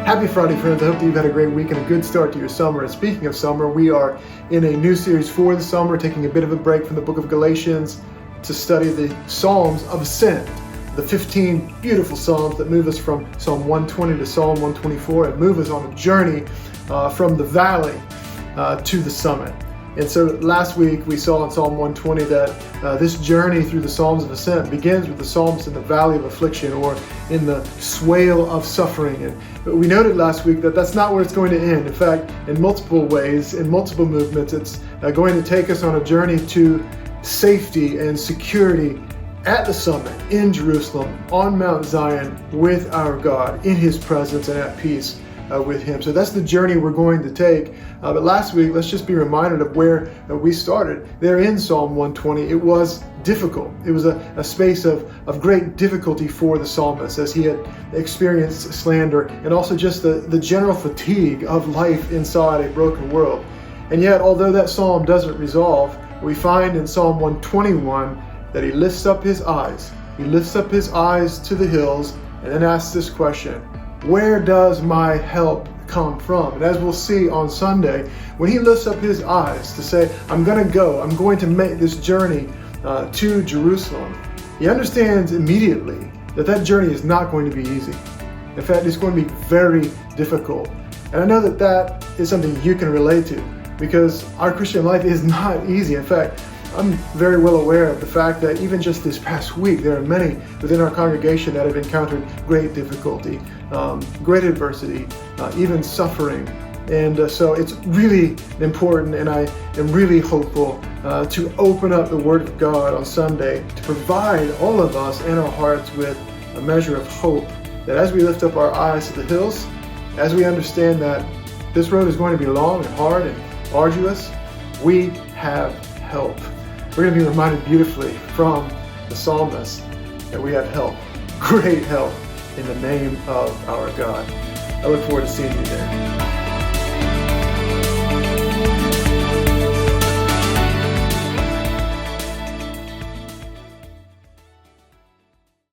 Happy Friday, friends. I hope that you've had a great week and a good start to your summer. And speaking of summer, we are in a new series for the summer, taking a bit of a break from the book of Galatians to study the Psalms of Ascent, the 15 beautiful Psalms that move us from Psalm 120 to Psalm 124 and move us on a journey from the valley to the summit. And so last week we saw in Psalm 120 that this journey through the Psalms of Ascent begins with the psalmist in the valley of affliction or in the swale of suffering. And we noted last week that that's not where it's going to end. In fact, in multiple ways, in multiple movements, it's going to take us on a journey to safety and security at the summit in Jerusalem, on Mount Zion, with our God, in His presence and at peace with Him. So that's the journey we're going to take. But last week, let's just be reminded of where we started. There in Psalm 120, it was difficult. It was a space of great difficulty for the psalmist as he had experienced slander and also just the general fatigue of life inside a broken world. And yet, although that psalm doesn't resolve, we find in Psalm 121 that he lifts up his eyes. He lifts up his eyes to the hills and then asks this question: where does my help come from? And as we'll see on Sunday, when he lifts up his eyes to say, I'm going to make this journey to Jerusalem, he understands immediately that that journey is not going to be easy. In fact, it's going to be very difficult. And I know that that is something you can relate to because our Christian life is not easy. In fact, I'm very well aware of the fact that even just this past week, there are many within our congregation that have encountered great difficulty, great adversity, even suffering. And so it's really important, and I am really hopeful to open up the Word of God on Sunday to provide all of us and our hearts with a measure of hope that as we lift up our eyes to the hills, as we understand that this road is going to be long and hard and arduous, we have help. We're going to be reminded beautifully from the psalmist that we have help, great help, in the name of our God. I look forward to seeing you there.